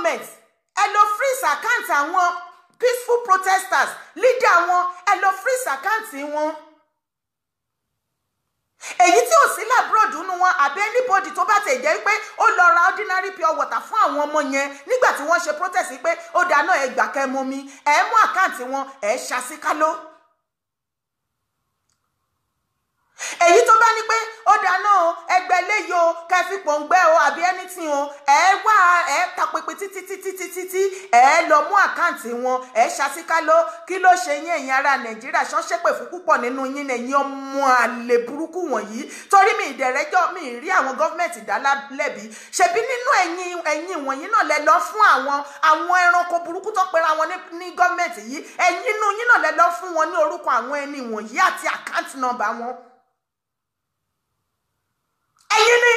government ẹ lọ freeze account àwọn peaceful protesters leader wọn ẹ lọ freeze account wọn. Èyí tí ò sí labroad nínú wọn àbí anybody tó bá tẹ̀ jẹ́ pé ó lọ ra ordinary pure water fún àwọn ọmọ yẹn nígbà tí wọ́n ṣe protest pé ó dáná ẹ gbà kẹ́ mú mi ẹ mú àkáǹtì wọn ẹ ṣàṣìkálò. Èyí tó bá ní pé ó dáná o ẹgbẹ́ léyìí o kẹfí pòǹgbẹ́ o àbí anything o ẹ wá ẹ tapẹpẹ títí ẹ lọ mú àkáǹtì wọn ẹ ṣàṣìkálò. Kí ló ṣe yín ẹ̀yin ará Nàìjíríà ṣọ́ṣẹ́pẹ̀ fún púpọ̀ nínú yín ẹ̀yin ọmọ àlè burúkú wọ̀nyí torí mi ìdẹ̀rẹ́jọ́ mi rí àwọn gọ́ọ̀mẹ̀ntì dá lẹ́bi ṣebí nínú ẹ̀yin wọ̀nyí náà lẹ lọ fún àwọn ẹranko burúkú tó pera wọn ní gọ́ọ̀mẹ̀ntì yìí ẹ̀yin inú yín náà lẹ lọ fún wọn ní orúkọ àwọn ẹni wọ̀nyí àti àkáǹtì nọ́mbà wọn. Ẹ̀yin ni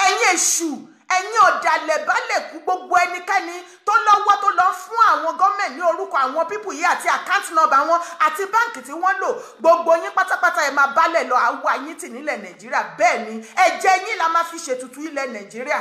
ẹ̀yin èṣù ẹ̀yin ọ̀dàlẹ̀ balẹ̀ kú gbogbo ẹnikẹ́ni tó lọ́wọ́ tó lọ fún àwọn gọ́ọ̀mẹ̀ntì ní orúkọ àwọn pípù yìí àti àkáǹtì nọ́mbà wọn àti báǹkì tí wọ́n lò gbogbo yín pátápátá ẹ máa balẹ̀ lọ àwọ̀ ayín tì nílẹ̀ Nàìjíríà bẹ́ẹ̀ ni ẹ̀jẹ̀ yín la máa fi ṣètùtù ilẹ̀ Nàìjíríà.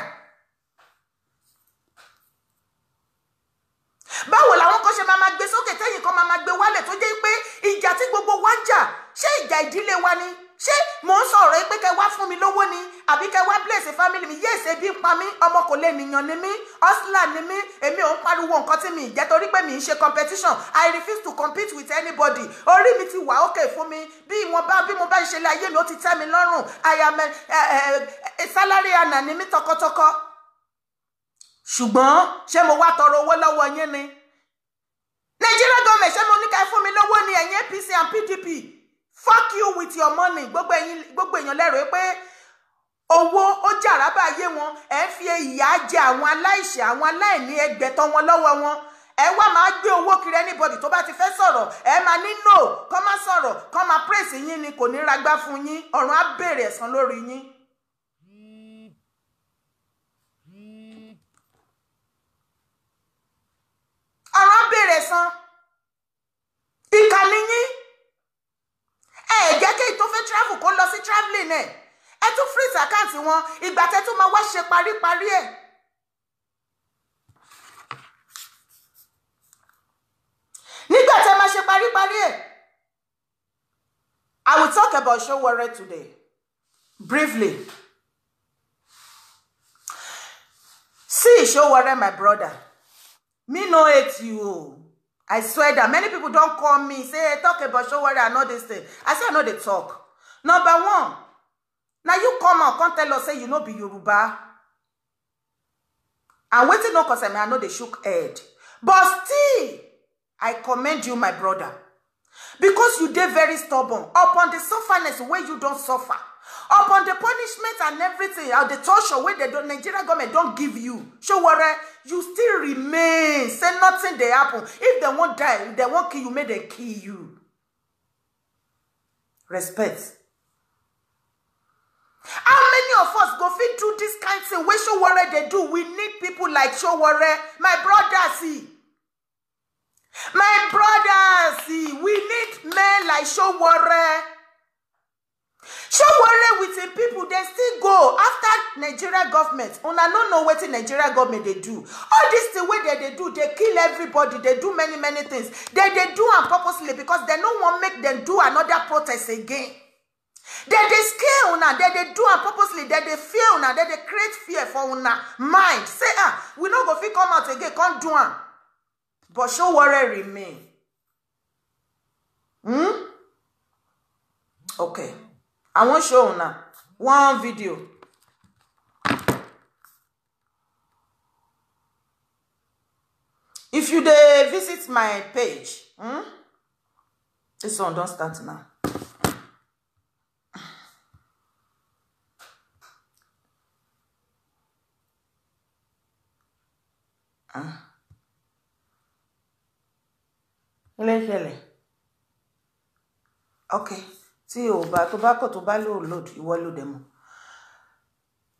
Báwo làwọn kan ṣe máa gbé sókè tẹ́yìn kan máa gbé wálẹ̀ tó jẹ́ pé ìjà tí gbogbo wa ń jà ṣé ìjà ìdílé wa ni ṣé mò ń sọ̀rọ̀ pé kẹ wá fún mi lówó ni àbí kẹ wá bless family mi yes ebi ń pa mí ọmọ kò lè nìyàn ni mí hustler ni mí èmi ò ń pariwo nǹkan tí mi ì jẹ́ torí pé mi ń ṣe competition I refuse to compete with anybody orí mi ti wà okay fún mi bí mo bá ń ṣe lé ayé mi ó ti tẹ́ mi lọ́rùn I am a salary earner ni mí tọkọtọkọ ṣùgbọ́n ṣé mo wá tọrọ owó lọ́wọ́ yín ni Nigeria government ṣé mo ní ká fún mi lówó ni ẹ̀yin APC and PDP fuck you with your money gbogbo èèyàn lẹ́rọ pé owó ó jàrábà ayé wọn ẹ ń fi ìyà jẹ àwọn aláìṣẹ̀ àwọn aláìní ẹgbẹ̀tọ́ wọn lọ́wọ́ wọn ẹ wá máa gbé owó kiri anybody tó bá ti fẹ́ sọ̀rọ̀ ẹ máa ní no kọ́ máa sọ̀rọ̀ kọ́ máa praise yín ni kò ní ragbá fún yín ọ̀run á bèrè ẹ̀san lórí yín. ọ̀run á bèrè ẹ̀san ìkànnì yín ẹ jẹ́ kí tó fẹ́ travel kó lọ sí traveling ẹ tún freeze account wọn ìgbà tẹ́ tún máa wá ṣe paríparí ẹ̀. nígbà tẹ́ máa ṣe paríparí ẹ̀. I will talk about Sowore today briefly. See Sowore, my brother, me no hate you. I swear that many people don't call me, say, hey, talk about Sowore, I know this thing. I say, I know they talk. Number one, now you come out, come tell us, say, you know, be Yoruba. And waiting no cause I know they shook head. But still, I commend you, my brother. Because you did very stubborn. Upon the sufferness where you don't suffer. Upon the punishment and everything, or the torture where the Nigerian government don't give you. Sowore, you still remain. Say nothing they happen. If they won't die, if they won't kill you, may they kill you. Respect. How many of us go fit do this kind of thing? Where Sowore they do? We need people like Sowore. My brother, see. My brother, see. We need men like Sowore. Sowore with the people, they still go after Nigeria government. Una no know what the Nigeria government they do. All this the way they do, they kill everybody. They do many things. They do them purposely because they don't want make them do another protest again. They scare una. They do them purposely. They fear una. They create fear for una mind. Say we not go fit come out again. Can't do them. But Sowore remain. Okay. I want to show now one video. If you visit my page, this one don't start now. Okay. Tí o bá tó bá kò tó bá load ìwọ ló demo.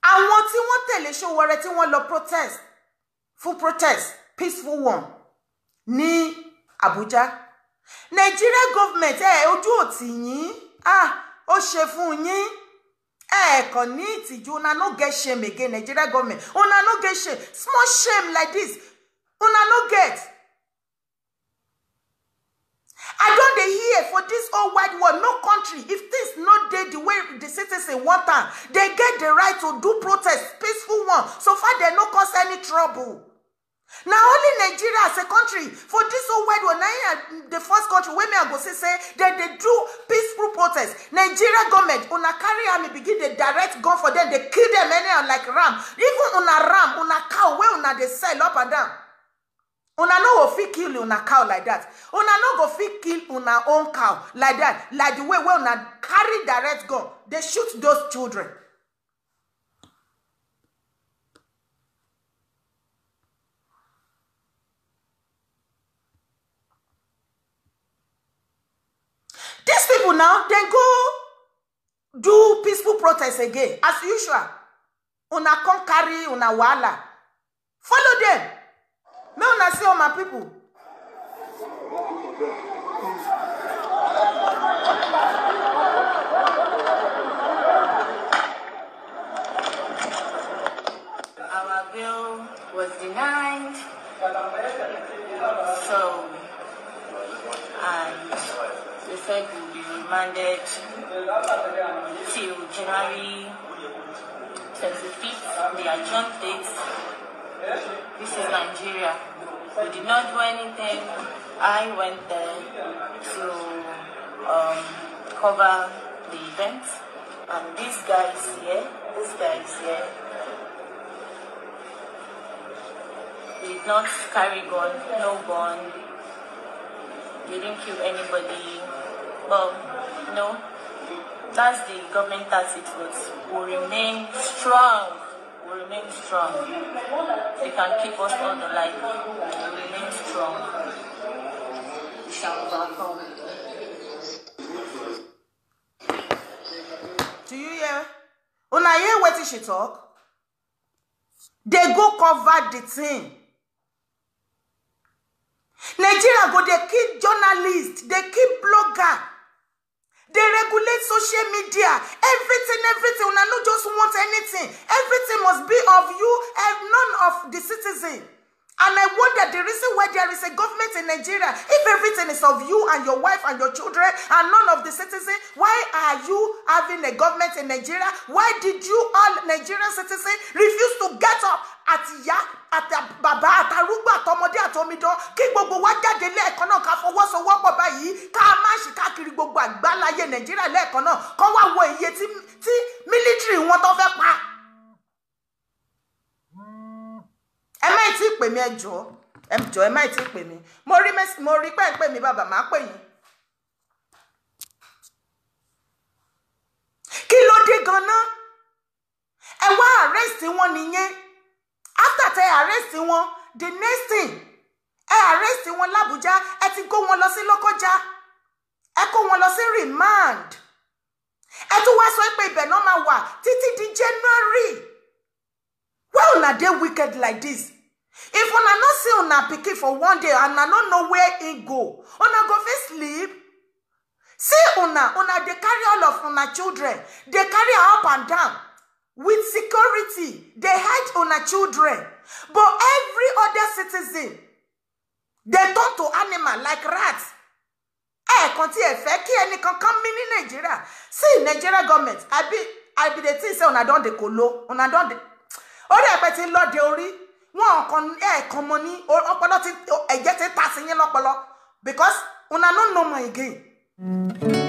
Àwọn tí wọ́n tẹ̀lé Sowore tí wọ́n lọ protest, full protest, peaceful one ní Abuja. Nigeria government ojú ò tì yín. Ó ṣe fún yín. Kon ni itiju, una no get shame again, Nigeria government. Una no get shame. Small shame like this. Una no get. I don't dey hear for this whole wide world, no country, if things not dey the way the citizens want them, they get the right to do protest, peaceful one. So far, they no cause any trouble. Now only Nigeria as a country, for this whole wide world, now the first country where me I go say that they do peaceful protest. Nigeria government, una carry army begin the direct gun for them, they kill them anyhow like ram. Even una ram, una cow, where una they sell up and down. Una no go fit kill una cow like that. Una no go fit kill una own cow like that. Like the way where una carry direct gun, they shoot those children. These people now, they go do peaceful protest again. As usual. Una come carry una wala. Follow them. Me una see all my people. Our bill was denied. So, and they said we'll be remanded till January 25th, the adjourned date. This is Nigeria. We did not do anything. I went there to cover the event, and this guy is here. They did not carry gun, no gun. They didn't kill anybody. Well, no, that's the government tactics, but we remain strong. We remain strong. They can keep us on the line. We remain strong. We shall overcome. Do you hear? Una hear what she talk? They go cover the thing. Nigeria go, they keep journalists, they keep blogger. They regulate social media. Everything. Una no just want anything. Everything must be of you and none of the citizen. And I wonder the reason why there is a government in Nigeria, if everything is of you and your wife and your children and none of the citizens, why are you having a government in Nigeria? Why did you all Nigerian citizens refuse to get up at baba, at arúgbó, àtọmọdé, àtọmidán, kí gbogbo wa jáde lẹ́ẹ̀kan náà ká fọwọ́sowọ́pọ̀ báyìí, ká má ṣe káàkiri gbogbo àgbáláyé Nàìjíríà lẹ́ẹ̀kan náà, kán wá wo iye tí military wọn tó fẹ́ pa. Ẹ má tí pè mí ẹjọ́, ẹ má tí pè mí. Mo rí pé ń pè mí bàbá, má pè yín. Kí ló dé gan-an? Ẹ wá arrest wọn nìyẹn. After they arrest wọn, the next thing, ẹ arrest wọn l'Abuja, ẹ ti kó wọn lọ sí Lọ́kọ́jà, ẹ kó wọn lọ sí remand. Ẹ tún wá sọ pé ibẹ̀ náà máa wà títí di January. Why una dey wicked like this? If una no see una pikin for one day and una no know where he go, una go fit sleep. See una dey carry all of una children, they carry her up and down. With security, they hide on our children. But every other citizen, they turn to animal like rats. Come in Nigeria. See, Nigeria government, I be the thing say una don de kolo, una don de. Ori epeti lo de ori, won kon money, opolo ti eje ti ta si yin lopolo because una no know my again.